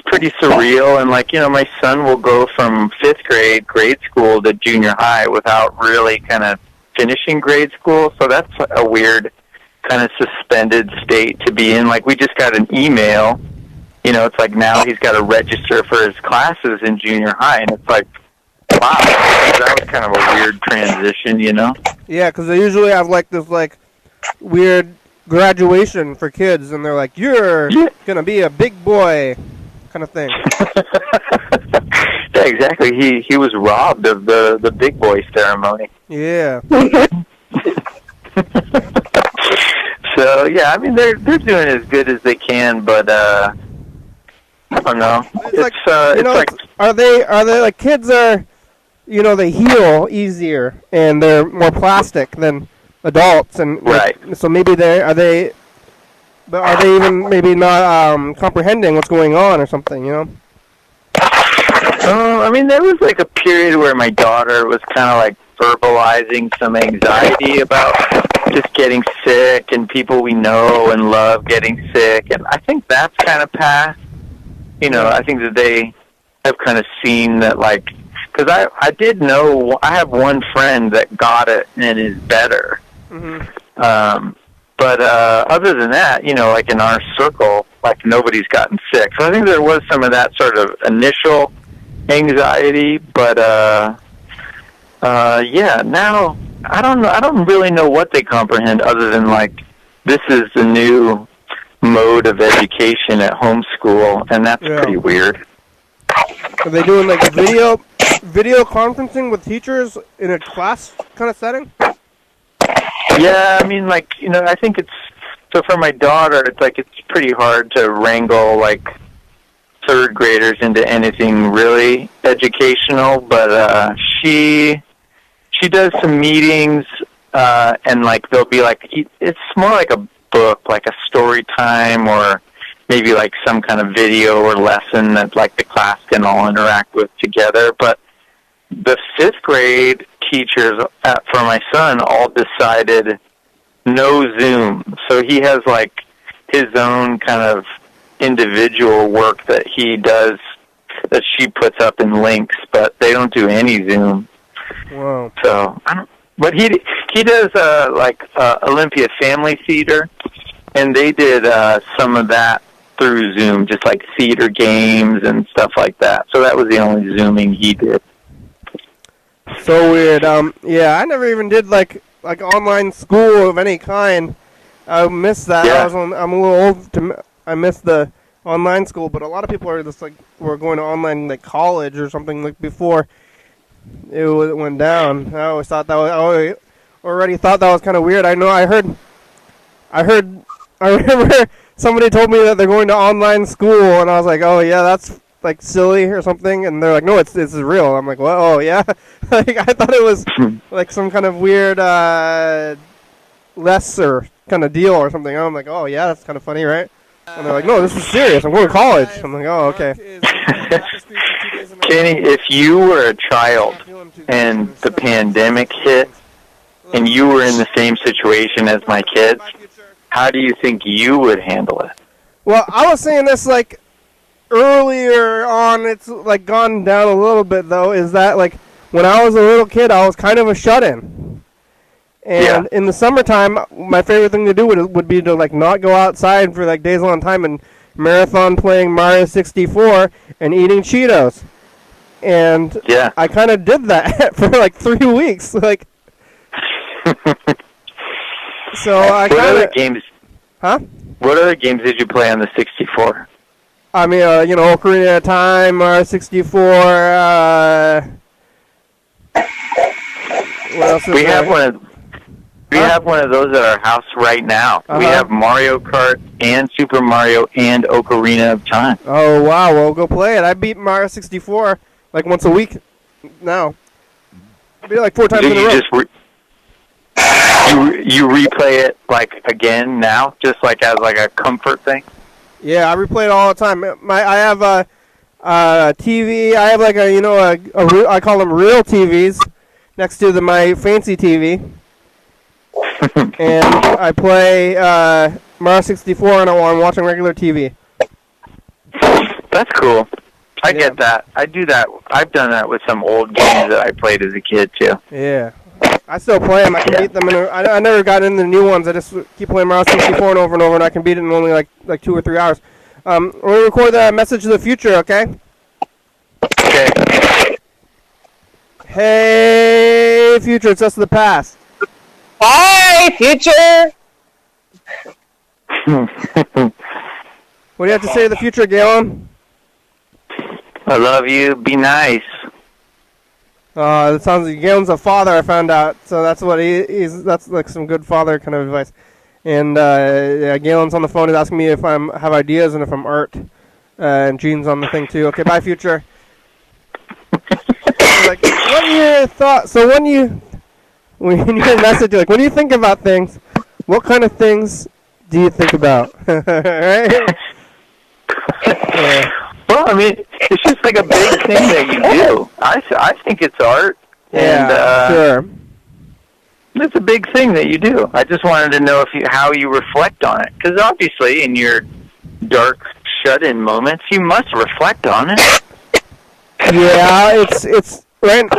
S4: pretty surreal. And my son will go from 5th grade school to junior high without really kind of finishing grade school. So that's a weird kind of suspended state to be in. Like we just got an email, it's like now he's got to register for his classes in junior high, and it's like, wow, that was kind of a weird transition,
S1: Yeah, because they usually have this weird graduation for kids, and they're like, you're gonna be a big boy, kind of thing.
S4: Yeah, exactly. He was robbed of the big boy ceremony.
S1: Yeah.
S4: So yeah, I mean they're doing as good as they can, but I don't know.
S1: Are they like kids are, they heal easier and they're more plastic than adults, and
S4: right.
S1: So maybe are they even maybe not comprehending what's going on or something,
S4: I mean, there was a period where my daughter was kind of verbalizing some anxiety about just getting sick and people we know and love getting sick, and I think that's kind of past. I think that they have kind of seen that, because I did know, I have one friend that got it and is better.
S1: Mm-hmm.
S4: But other than that, in our circle, nobody's gotten sick. So I think there was some of that sort of initial anxiety, but yeah, now I don't know. I don't really know what they comprehend other than this is the new mode of education at homeschool, and that's pretty weird.
S1: Are they doing video conferencing with teachers in a class kind of setting?
S4: Yeah, I mean, I think so for my daughter, it's pretty hard to wrangle 3rd graders into anything really educational, but she does some meetings, and they'll be it's more like a book, like a story time, or maybe some kind of video or lesson that the class can all interact with together. But the 5th grade teachers for my son all decided no Zoom. So he has his own kind of individual work that he does that she puts up in links, but they don't do any Zoom.
S1: Wow.
S4: So I don't. But he does Olympia Family Theater, and they did some of that through Zoom, just theater games and stuff like that. So that was the only Zooming he did.
S1: So weird. Yeah, I never even did online school of any kind. I missed that.
S4: Yeah.
S1: I'm a little old I missed the online school, but a lot of people are just were going to online college or something before it went down. I always thought that was. I already thought that was kind of weird. I know I heard I remember somebody told me that they're going to online school, and I was like, oh yeah, that's like silly or something, and they're like, no, it's real. I'm like, well, oh yeah, like I thought it was like some kind of weird lesser kind of deal or something. I'm like, oh yeah, that's kind of funny, right? And they're like, no, this is serious. I'm going to college. I'm like, oh okay.
S4: Kenny, if you were a child and the pandemic hit and you were in the same situation as my kids, how do you think you would handle it?
S1: Well, I was saying this like earlier on. It's like gone down a little bit though. Is that like when I was a little kid, I was kind of a shut-in. And in the summertime, my favorite thing to do would be to like not go outside for like days long time and marathon playing Mario 64 and eating Cheetos. And I kind of did that for like 3 weeks. Like, so I kind of. What
S4: other games?
S1: Huh?
S4: What other games did you play on the 64?
S1: I mean, Ocarina of Time, Mario 64. What else is
S4: we
S1: there?
S4: have one of. We have one of those at our house right now. We have Mario Kart and Super Mario and Ocarina of Time.
S1: Oh, wow. Well, go play it. I beat Mario 64 like once a week now. I beat it like 4 times in a row.
S4: You replay it like again now, just like as like a comfort thing?
S1: Yeah, I replay it all the time. I have a TV. I have like I call them real TVs next to my fancy TV. And I play Mario 64 and I'm watching regular TV.
S4: That's cool. I get that. I do that. I've done that with some old games that I played as a kid, too.
S1: Yeah. I still play them. I can beat them. I never got into the new ones. I just keep playing Mario 64 and over, and I can beat it in only like 2 or 3 hours. We're going to record the message of the future, okay?
S4: Okay.
S1: Hey, future, it's us of the past.
S5: Hi, future!
S1: What do you have to say to the future, Galen?
S4: I love you. Be nice.
S1: It sounds like Galen's a father, I found out. So that's what he's. That's like some good father kind of advice. And Galen's on the phone. He's asking me if I have ideas and if I'm art. And Gene's on the thing too. Okay, bye, future. Like, what are your thoughts? So when you message, like, when you think about things, what kind of things do you think about? Right?
S4: Well, I mean, it's just like a big thing that you do. I think it's art.
S1: Yeah, sure.
S4: It's a big thing that you do. I just wanted to know how you reflect on it. Because obviously, in your dark, shut-in moments, you must reflect on it.
S1: Yeah, it's right.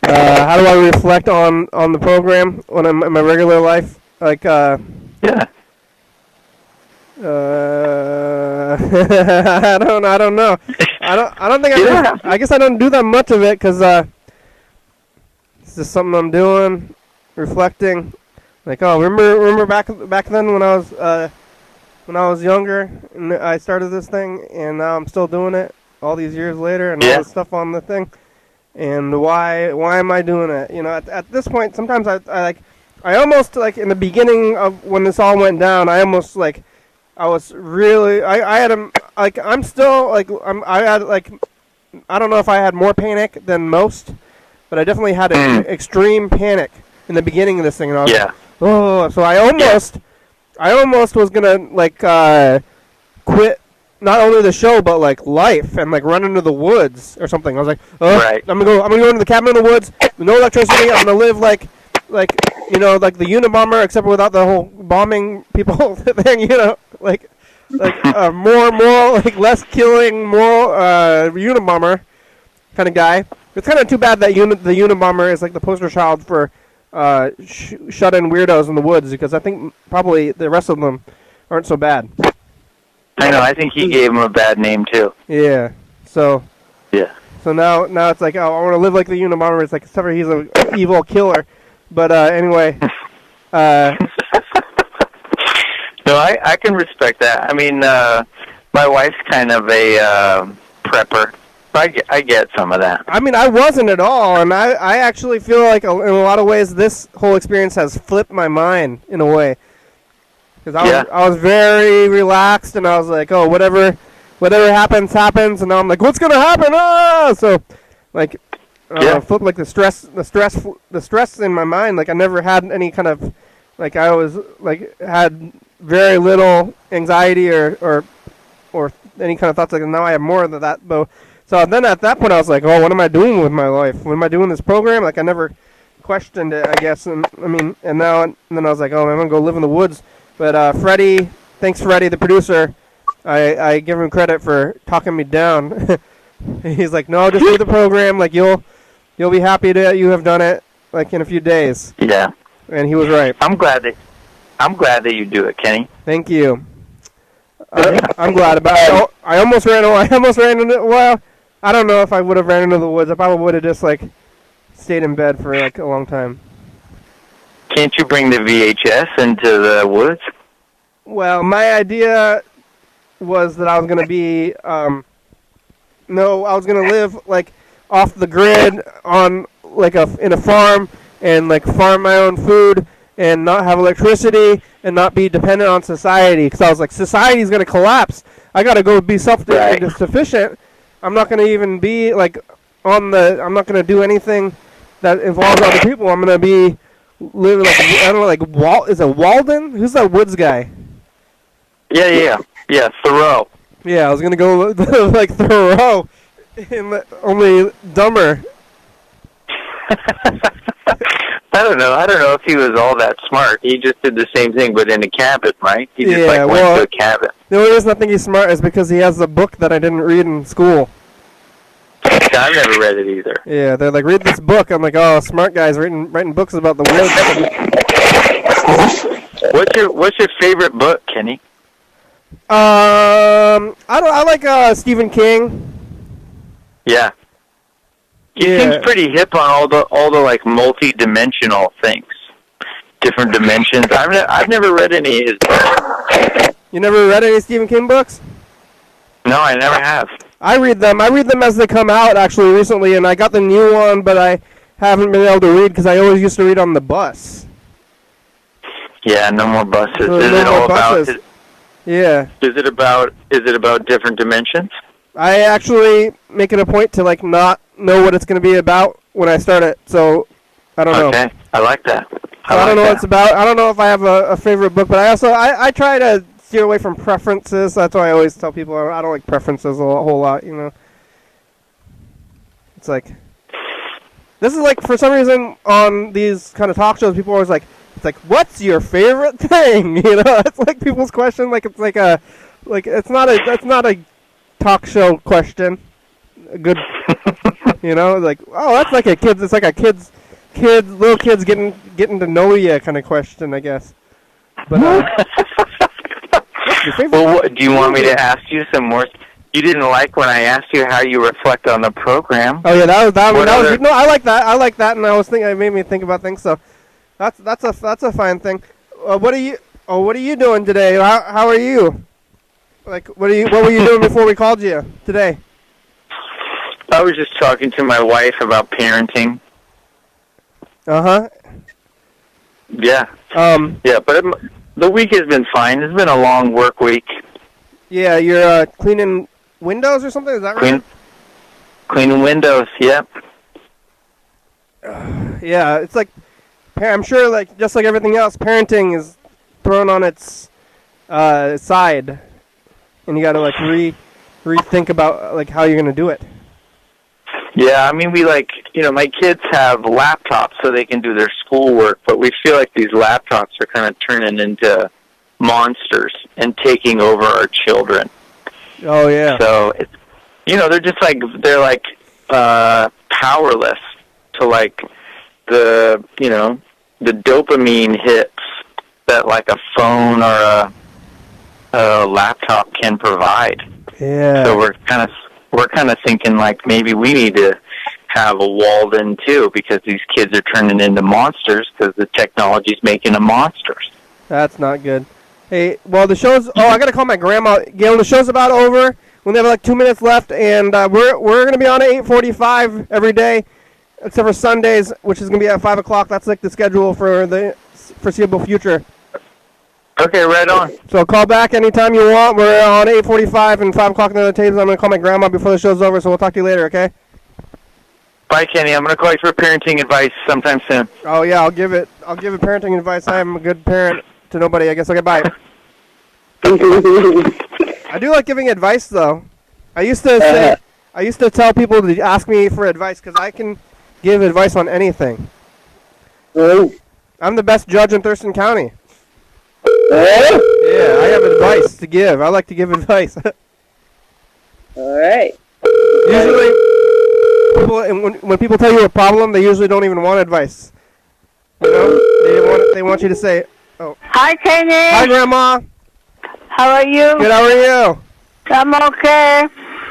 S1: How do I reflect on the program when I'm in my regular life? Like,
S4: yeah.
S1: I don't know. I don't think I guess I don't do that much of it because it's just something I'm doing, reflecting. Like, oh, remember back then when I was younger and I started this thing, and now I'm still doing it all these years later, and all this stuff on the thing. And why am I doing it? At this point, sometimes I almost like in the beginning of when this all went down, I almost like I was really I had I'm still like I had like I don't know if I had more panic than most, but I definitely had an extreme panic in the beginning of this thing, and I was like, oh, so I almost was gonna like quit. Not only the show, but like life, and like run into the woods or something. I was like, oh,
S4: right.
S1: I'm gonna go into the cabin in the woods with no electricity. I'm gonna live like like the Unabomber, except without the whole bombing people thing. Like more like less killing, more Unabomber kind of guy. It's kind of too bad that the Unabomber is like the poster child for shut-in weirdos in the woods, because I think probably the rest of them aren't so bad.
S4: I know. I think he gave him a bad name too.
S1: Yeah. So.
S4: Yeah.
S1: So now it's like, oh, I want to live like the Unabomber. It's like, except for he's an evil killer. But anyway.
S4: No, I can respect that. I mean, my wife's kind of a prepper, I get some of that.
S1: I mean, I wasn't at all, and I actually feel like in a lot of ways this whole experience has flipped my mind in a way. Because I was very relaxed, and I was like, oh, whatever happens, and now I'm like, what's gonna happen? Ah! So, like, flip like the stress in my mind. Like I never had any kind of, like I was like had very little anxiety or any kind of thoughts. Like now I have more than that. But so then at that point I was like, oh, what am I doing with my life? What am I doing this program? Like I never questioned it, I guess. And I mean, and then I was like, oh, I'm gonna go live in the woods. But Freddie, thanks Freddie, the producer. I give him credit for talking me down. He's like, no, just do the program. Like you'll be happy that you have done it. Like in a few days.
S4: Yeah.
S1: And he was right.
S4: I'm glad that you do it, Kenny.
S1: Thank you. I'm glad about it. I almost ran into. Well, I don't know if I would have ran into the woods. I probably would have just like stayed in bed for like a long time.
S4: Can't you bring the VHS into the woods?
S1: Well, my idea was that I was gonna be. I was gonna live like off the grid on like in a farm and like farm my own food and not have electricity and not be dependent on society. Because I was like, society's gonna collapse. I gotta go be self-sufficient. I'm not gonna even be like I'm not gonna do anything that involves other people. I'm gonna be living like I don't know, like is it Walden? Who's that woods guy?
S4: Yeah, Thoreau.
S1: Yeah, I was gonna go like Thoreau, only dumber.
S4: I don't know if he was all that smart. He just did the same thing, but in a cabin, right? He just went to a cabin.
S1: The only reason I think he's smart is because he has a book that I didn't read in school.
S4: I've never read it either.
S1: Yeah, they're like, read this book. I'm like, oh, smart guys writing books about the
S4: woods. What's your favorite book, Kenny?
S1: I like Stephen King.
S4: Yeah. He seems pretty hip on all the like multi-dimensional things, different dimensions. I've never read any of his books.
S1: You never read any Stephen King books?
S4: No, I never have.
S1: I read them as they come out actually recently, and I got the new one, but I haven't been able to read because I always used to read on the bus.
S4: Yeah, no more buses.
S1: Is it all about? Yeah.
S4: Is it about different dimensions?
S1: I actually make it a point to like not know what it's going to be about when I start it, so I don't know.
S4: Okay, I like that.
S1: I don't know what it's about. I don't know if I have a favorite book, but I try to steer away from preferences. That's why I always tell people I don't like preferences a whole lot, you know. It's like, this is like, for some reason, on these kind of talk shows, people are always like, it's like, what's your favorite thing? You know, it's like people's question, like it's like that's not a talk show question. A good, you know, like, oh, that's like little kids getting to know you kind of question, I guess. But
S4: well, do you want me to ask you some more? You didn't like when I asked you how you reflect on the program.
S1: Oh yeah, that was no, I like that, and it made me think about things. So that's a fine thing. What are you doing today? How are you? Like, what were you doing before we called you today?
S4: I was just talking to my wife about parenting.
S1: Uh-huh.
S4: Yeah. Yeah, but the week has been fine. It's been a long work week.
S1: Yeah, you're cleaning windows or something? Is that right?
S4: Cleaning windows, yep.
S1: Yeah, it's like, I'm sure, like, just like everything else, parenting is thrown on its side. And you got to, like, rethink about, like, how you're going to do it.
S4: Yeah, I mean, my kids have laptops so they can do their schoolwork, but we feel like these laptops are kind of turning into monsters and taking over our children.
S1: Oh, yeah.
S4: So, it's, they're powerless to, like, the dopamine hits that, like, a phone or a laptop can provide.
S1: Yeah.
S4: So we're kind of thinking like maybe we need to have a Walden too, because these kids are turning into monsters because the technology's making them monsters.
S1: That's not good. Hey, well, the show's... Oh, I got to call my grandma. Gail, the show's about over. We only have like 2 minutes left, and we're gonna be on at 8:45 every day, except for Sundays, which is gonna be at 5 o'clock. That's like the schedule for the foreseeable future.
S4: Okay, right on.
S1: So call back anytime you want. We're on 8:45 and 5 o'clock on the other tapes. I'm gonna call my grandma before the show's over, so we'll talk to you later. Okay?
S4: Bye, Kenny. I'm going to call you for parenting advice sometime soon.
S1: Oh yeah, I'll give it parenting advice. I am a good parent to nobody, I guess. Okay, bye. I do like giving advice though. I used to tell people to ask me for advice because I can give advice on anything. I'm the best judge in Thurston County. Yeah, I have advice to give. I like to give advice.
S5: All right.
S1: Usually, when people tell you a problem, they usually don't even want advice. You know, they want you to say, "Oh,
S6: Hi, Kenny.
S1: hi, Grandma.
S6: How are you?
S1: Good. How are you?
S6: I'm okay,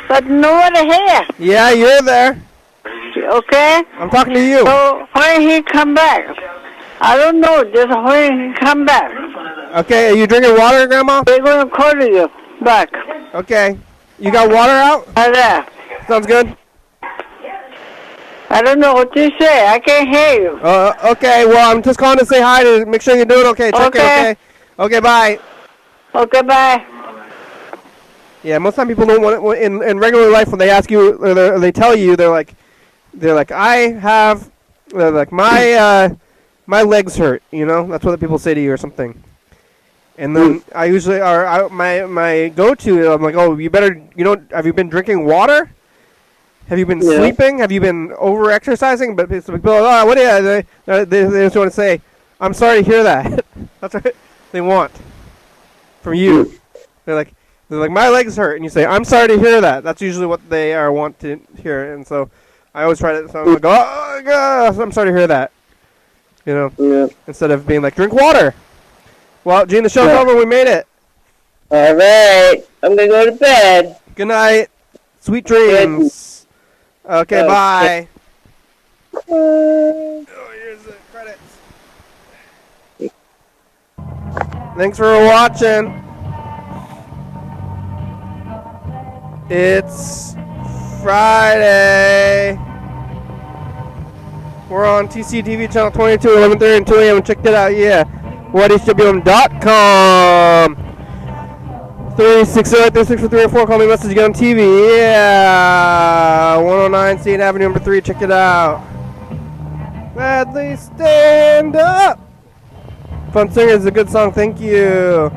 S6: but nobody here.
S1: Yeah, you're there.
S6: Okay.
S1: I'm talking to you.
S6: So when he come back, I don't know. Just when he come back,
S1: Okay, are you drinking water, Grandma?
S6: we're gonna call you back.
S1: Okay. You got water out?
S6: There.
S1: Sounds good.
S6: I don't know what you say. I can't hear you.
S1: Okay. Well, I'm just calling to say hi to make sure you're doing okay. Check in,
S6: Okay.
S1: okay? Okay. Bye.
S6: Okay, bye.
S1: Yeah, most time people don't want it, in regular life when they ask you or they tell you they're like my legs hurt, you know? That's what people say to you or something. And then I usually my go-to, I'm like, "Oh, you better, have you been drinking water? Have you been sleeping? Have you been over-exercising?" But people are, "Oh, what are you?" They just want to say, "I'm sorry to hear that." That's what they want from you. They're like, "My legs hurt," and you say, "I'm sorry to hear that." That's usually what they want to hear, and so I always try to. So I'm like, "Oh, God, I'm sorry to hear that," instead of being like, "Drink water." Well, Gene, the show's over. We made it.
S5: All right. I'm going to go to bed.
S1: Good night. Sweet dreams. Okay, bye. Oh, here's the credits. Thanks for watching. It's Friday. We're on TCTV channel 22, 11:30 and 2 a.m. Check it out, yeah. YDHWM.com. 360-364304. Call me a message. You get on TV. Yeah. 109 State Avenue, number 3. Check it out. Gladly stand up. Fun Singer is a good song. Thank you.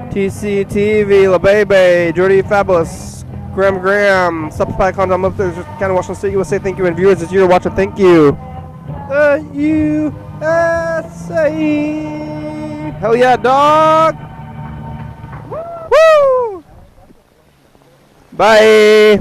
S1: TCTV, La Bebe, Jordy Fabulous, Graham, Subspy Condom up there. Kind of Washington State, USA. Thank you. And viewers, it's you to watch it. Thank you. The USA. Hell yeah, dog. Woo! Bye.